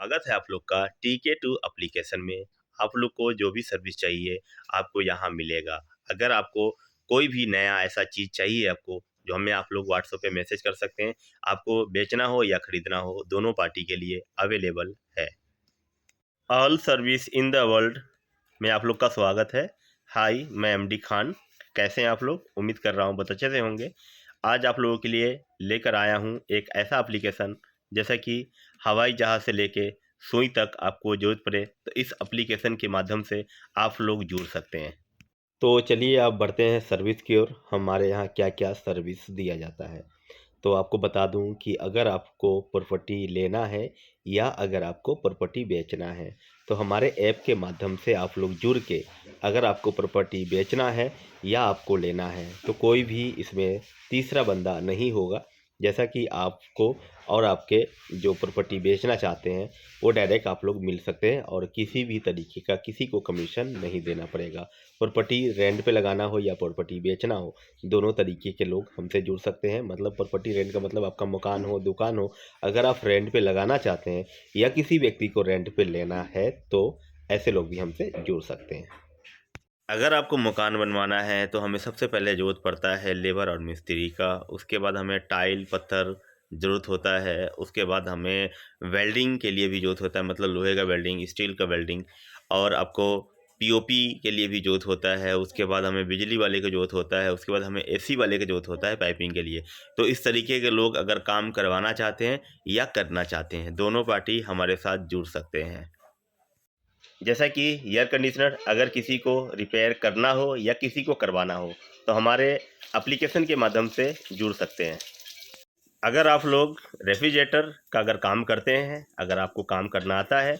स्वागत है आप लोग का TK2 एप्लीकेशन में। आप लोग को जो भी सर्विस चाहिए आपको यहाँ मिलेगा। अगर आपको कोई भी नया ऐसा चीज़ चाहिए आपको जो हमें आप लोग व्हाट्सएप पे मैसेज कर सकते हैं। आपको बेचना हो या खरीदना हो दोनों पार्टी के लिए अवेलेबल है। All service in the world में आप लोग का स्वागत है। हाय, मैं MD खान। कैसे हैं आप लोग? उम्मीद कर रहा हूँ बहुत अच्छे से होंगे। आज आप लोगों के लिए लेकर आया हूँ एक ऐसा एप्लीकेशन जैसा कि हवाई जहाज़ से लेके सुई तक आपको ज़रूरत पड़े तो इस एप्लीकेशन के माध्यम से आप लोग जुड़ सकते हैं। तो चलिए आप बढ़ते हैं सर्विस की ओर। हमारे यहाँ क्या क्या सर्विस दिया जाता है। तो आपको बता दूं कि अगर आपको प्रॉपर्टी लेना है या अगर आपको प्रॉपर्टी बेचना है तो हमारे ऐप के माध्यम से आप लोग जुड़ के अगर आपको प्रॉपर्टी बेचना है या आपको लेना है तो कोई भी इसमें तीसरा बंदा नहीं होगा। जैसा कि आपको और आपके जो प्रॉपर्टी बेचना चाहते हैं वो डायरेक्ट आप लोग मिल सकते हैं और किसी भी तरीके का किसी को कमीशन नहीं देना पड़ेगा। प्रॉपर्टी रेंट पे लगाना हो या प्रॉपर्टी बेचना हो दोनों तरीके के लोग हमसे जुड़ सकते हैं। मतलब प्रॉपर्टी रेंट का मतलब आपका मकान हो, दुकान हो, अगर आप रेंट पे लगाना चाहते हैं या किसी व्यक्ति को रेंट पे लेना है तो ऐसे लोग भी हमसे जुड़ सकते हैं। अगर आपको मकान बनवाना है तो हमें सबसे पहले ज़रूरत पड़ता है लेबर और मिस्त्री का। उसके बाद हमें टाइल पत्थर ज़रूरत होता है। उसके बाद हमें वेल्डिंग के लिए भी ज़रूरत होता है, मतलब लोहे का वेल्डिंग, स्टील का वेल्डिंग। और आपको POP के लिए भी ज़रूरत होता है। उसके बाद हमें बिजली वाले का ज़रूरत होता है। उसके बाद हमें AC वाले का ज़रूरत होता है पाइपिंग के लिए। तो इस तरीके के लोग अगर काम करवाना चाहते हैं या करना चाहते हैं दोनों पार्टी हमारे साथ जुड़ सकते हैं। जैसा कि एयर कंडीशनर अगर किसी को रिपेयर करना हो या किसी को करवाना हो तो हमारे एप्लीकेशन के माध्यम से जुड़ सकते हैं। अगर आप लोग रेफ्रिजरेटर का अगर काम करते हैं, अगर आपको काम करना आता है,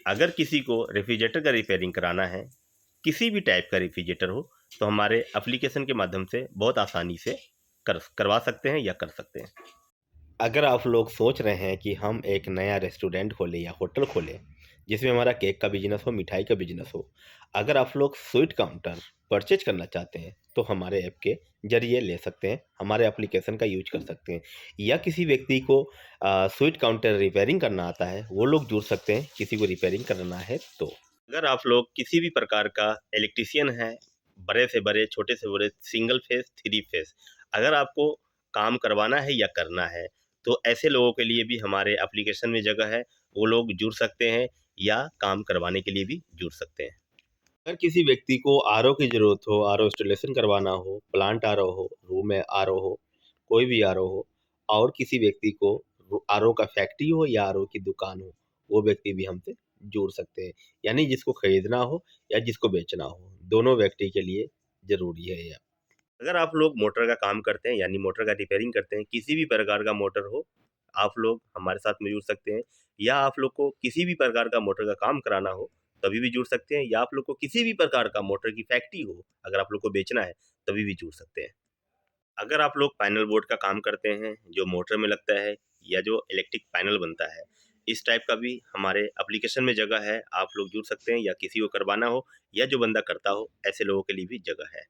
अगर किसी को रेफ्रिजरेटर का रिपेयरिंग कराना है, किसी भी टाइप का रेफ्रिजरेटर हो तो हमारे एप्लीकेशन के माध्यम से बहुत आसानी से करवा सकते हैं या कर सकते हैं। अगर आप लोग सोच रहे हैं कि हम एक नया रेस्टोरेंट खोलें या होटल खोलें जिसमें हमारा केक का बिजनेस हो, मिठाई का बिजनेस हो, अगर आप लोग स्वीट काउंटर परचेज करना चाहते हैं तो हमारे ऐप के जरिए ले सकते हैं, हमारे एप्लीकेशन का यूज कर सकते हैं। या किसी व्यक्ति को स्वीट काउंटर रिपेयरिंग करना आता है वो लोग जुड़ सकते हैं किसी को रिपेयरिंग करना है तो। अगर आप लोग किसी भी प्रकार का इलेक्ट्रिशियन है, बड़े से बड़े, छोटे से बड़े, सिंगल फेस, थ्री फेस, अगर आपको काम करवाना है या करना है तो ऐसे लोगों के लिए भी हमारे एप्लीकेशन में जगह है। वो लोग जुड़ सकते हैं या काम करवाने के लिए भी जुड़ सकते हैं। अगर किसी व्यक्ति को RO की ज़रूरत हो, RO इंस्टॉलेशन करवाना हो, प्लांट RO हो, रूम में RO हो, कोई भी RO हो, और किसी व्यक्ति को RO का फैक्ट्री हो या RO की दुकान हो, वो व्यक्ति भी हमसे जुड़ सकते हैं। यानी जिसको खरीदना हो या जिसको बेचना हो, दोनों व्यक्ति के लिए ज़रूरी है यह। अगर आप लोग मोटर का काम करते हैं यानी मोटर का रिपेयरिंग करते हैं, किसी भी प्रकार का मोटर हो, आप लोग हमारे साथ में जुड़ सकते हैं। या आप लोग को किसी भी प्रकार का मोटर का काम कराना हो तभी भी जुड़ सकते हैं। या आप लोग को किसी भी प्रकार का मोटर की फैक्ट्री हो, अगर आप लोग को बेचना है तभी भी जुड़ सकते हैं। अगर आप लोग पैनल बोर्ड का काम करते हैं जो मोटर में लगता है या जो इलेक्ट्रिक पैनल बनता है, इस टाइप का भी हमारे एप्लीकेशन में जगह है, आप लोग जुड़ सकते हैं। या किसी को करवाना हो या जो बंदा करता हो ऐसे लोगों के लिए भी जगह है।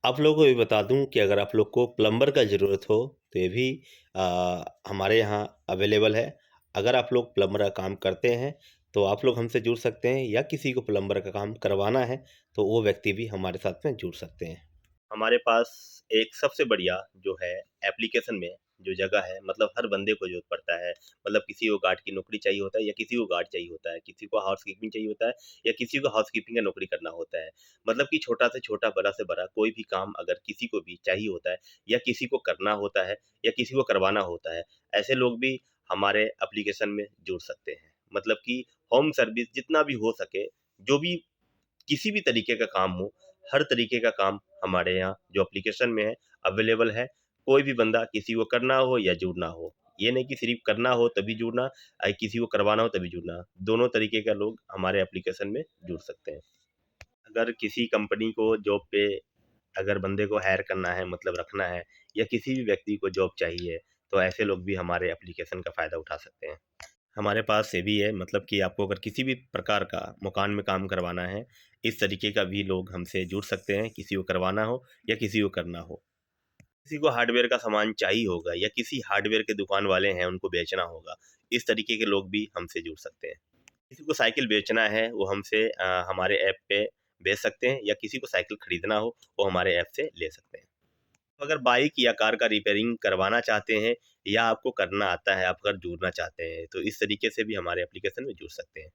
आप लोगों को ये बता दूं कि अगर आप लोग को प्लम्बर का ज़रूरत हो तो ये भी हमारे यहाँ अवेलेबल है। अगर आप लोग प्लम्बर का काम करते हैं तो आप लोग हमसे जुड़ सकते हैं या किसी को प्लम्बर का काम करवाना है तो वो व्यक्ति भी हमारे साथ में जुड़ सकते हैं। हमारे पास एक सबसे बढ़िया जो है एप्लीकेशन में जो जगह है, मतलब हर बंदे को ज़रूरत पड़ता है। मतलब किसी को गार्ड की नौकरी चाहिए होता है या किसी को गार्ड चाहिए होता है, किसी को हाउसकीपिंग चाहिए होता है या किसी को हाउसकीपिंग का नौकरी करना होता है। मतलब कि छोटा से छोटा, बड़ा से बड़ा कोई भी काम अगर किसी को भी चाहिए होता है या किसी को करना होता है या किसी को करवाना होता है, ऐसे लोग भी हमारे एप्लीकेशन में जुड़ सकते हैं। मतलब कि होम सर्विस जितना भी हो सके, जो भी किसी भी तरीके का काम हो, हर तरीके का काम हमारे यहाँ जो एप्लीकेशन में है अवेलेबल है। कोई भी बंदा किसी को करना हो या जुड़ना हो, ये नहीं कि सिर्फ करना हो तभी जुड़ना, किसी को करवाना हो तभी जुड़ना, दोनों तरीके का लोग हमारे एप्लीकेशन में जुड़ सकते हैं। अगर किसी कंपनी को जॉब पे अगर बंदे को हायर करना है, मतलब रखना है, या किसी भी व्यक्ति को जॉब चाहिए तो ऐसे लोग भी हमारे एप्लीकेशन का फ़ायदा उठा सकते हैं। हमारे पास ये भी है, मतलब कि आपको अगर किसी भी प्रकार का मकान में काम करवाना है, इस तरीके का भी लोग हमसे जुड़ सकते हैं, किसी को करवाना हो या किसी को करना हो। किसी को हार्डवेयर का सामान चाहिए होगा या किसी हार्डवेयर के दुकान वाले हैं उनको बेचना होगा, इस तरीके के लोग भी हमसे जुड़ सकते हैं। किसी को साइकिल बेचना है वो हमसे हमारे ऐप पे बेच सकते हैं, या किसी को साइकिल खरीदना हो वो हमारे ऐप से ले सकते हैं। तो अगर बाइक या कार का रिपेयरिंग करवाना चाहते हैं या आपको करना आता है, आप अगर जुड़ना चाहते हैं तो इस तरीके से भी हमारे एप्लीकेशन में जुड़ सकते हैं।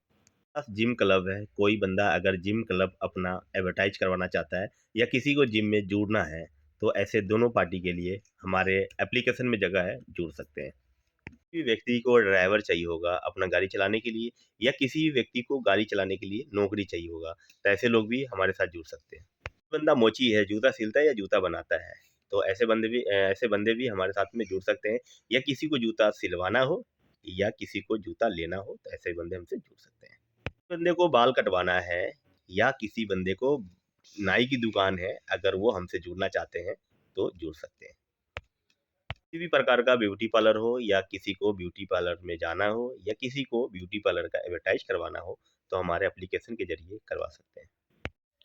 पास जिम क्लब है, कोई बंदा अगर जिम क्लब अपना एडवर्टाइज करवाना चाहता है या किसी को जिम में जुड़ना है, तो ऐसे दोनों पार्टी के लिए हमारे एप्लीकेशन में जगह है, जुड़ सकते हैं। किसी भी व्यक्ति को ड्राइवर चाहिए होगा अपना गाड़ी चलाने के लिए, या किसी भी व्यक्ति को गाड़ी चलाने के लिए नौकरी चाहिए होगा, तो ऐसे लोग भी हमारे साथ जुड़ सकते हैं। बंदा मोची है, जूता सिलता है या जूता बनाता है, तो ऐसे बंदे भी हमारे साथ में जुड़ सकते हैं, या किसी को जूता सिलवाना हो या किसी को जूता लेना हो, तो ऐसे बंदे हमसे जुड़ सकते हैं। बंदे को बाल कटवाना है या किसी बंदे को नाई की दुकान है, अगर वो हमसे जुड़ना चाहते हैं तो जुड़ सकते हैं। किसी भी प्रकार का ब्यूटी पार्लर हो या किसी को ब्यूटी पार्लर में जाना हो या किसी को ब्यूटी पार्लर का एडवर्टाइज करवाना हो, तो हमारे एप्लीकेशन के जरिए करवा सकते हैं।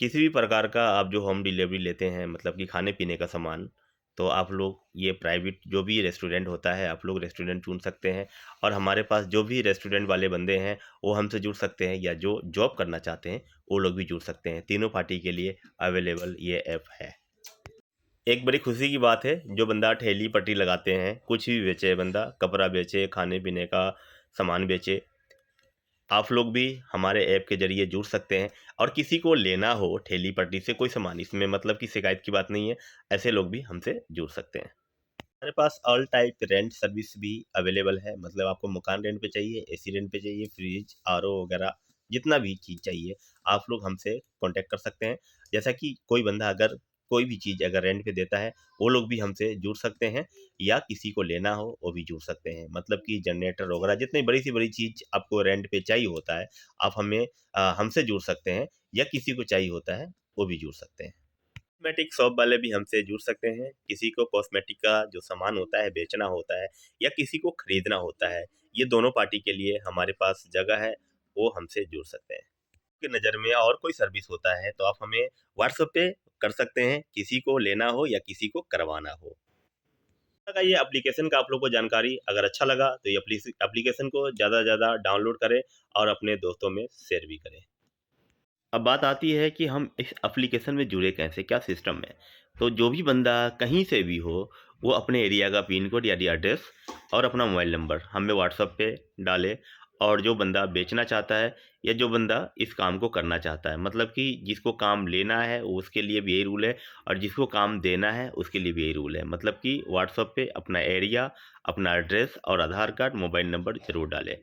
किसी भी प्रकार का आप जो होम डिलीवरी लेते हैं, मतलब कि खाने-पीने का सामान, तो आप लोग ये प्राइवेट जो भी रेस्टोरेंट होता है, आप लोग रेस्टोरेंट चुन सकते हैं, और हमारे पास जो भी रेस्टोरेंट वाले बंदे हैं, वो हमसे जुड़ सकते हैं, या जो जॉब करना चाहते हैं, वो लोग भी जुड़ सकते हैं। तीनों पार्टी के लिए अवेलेबल ये ऐप है। एक बड़ी खुशी की बात है, जो बंदा ठेली पटरी लगाते हैं, कुछ भी बेचे बंदा, कपड़ा बेचे, खाने-पीने का सामान बेचे, आप लोग भी हमारे ऐप के ज़रिए जुड़ सकते हैं। और किसी को लेना हो ठेली पटरी से कोई सामान, इसमें मतलब कि शिकायत की बात नहीं है, ऐसे लोग भी हमसे जुड़ सकते हैं। हमारे पास ऑल टाइप रेंट सर्विस भी अवेलेबल है, मतलब आपको मकान रेंट पे चाहिए, एसी रेंट पे चाहिए, फ्रिज, आरओ वगैरह जितना भी चीज़ चाहिए, आप लोग हमसे कॉन्टैक्ट कर सकते हैं। जैसा कि कोई बंदा अगर कोई भी चीज़ अगर रेंट पे देता है, वो लोग भी हमसे जुड़ सकते हैं, या किसी को लेना हो वो भी जुड़ सकते हैं। मतलब कि जनरेटर वगैरह जितनी बड़ी से बड़ी चीज़ आपको रेंट पे चाहिए होता है, आप हमसे जुड़ सकते हैं, या किसी को चाहिए होता है, वो भी जुड़ सकते हैं। कॉस्मेटिक शॉप वाले भी हमसे जुड़ सकते हैं। किसी को कॉस्मेटिक का जो सामान होता है बेचना होता है, या किसी को खरीदना होता है, ये दोनों पार्टी के लिए हमारे पास जगह है, वो हमसे जुड़ सकते हैं। आपकी नज़र में और कोई सर्विस होता है तो आप हमें व्हाट्सएप पे कर सकते हैं, किसी को लेना हो या किसी को करवाना हो। लगा ये एप्लीकेशन का आप लोग को जानकारी, अगर अच्छा लगा तो ये एप्लीकेशन को ज़्यादा से ज़्यादा डाउनलोड करें और अपने दोस्तों में शेयर भी करें। अब बात आती है कि हम इस एप्लीकेशन में जुड़े कैसे, क्या सिस्टम है? तो जो भी बंदा कहीं से भी हो, वो अपने एरिया का पिन कोड यानी एड्रेस और अपना मोबाइल नंबर हमें व्हाट्सएप पे डाले, और जो बंदा बेचना चाहता है या जो बंदा इस काम को करना चाहता है, मतलब कि जिसको काम लेना है उसके लिए भी यही रूल है, और जिसको काम देना है उसके लिए भी यही रूल है। मतलब कि व्हाट्सएप पे अपना एरिया, अपना एड्रेस और आधार कार्ड, मोबाइल नंबर ज़रूर डालें।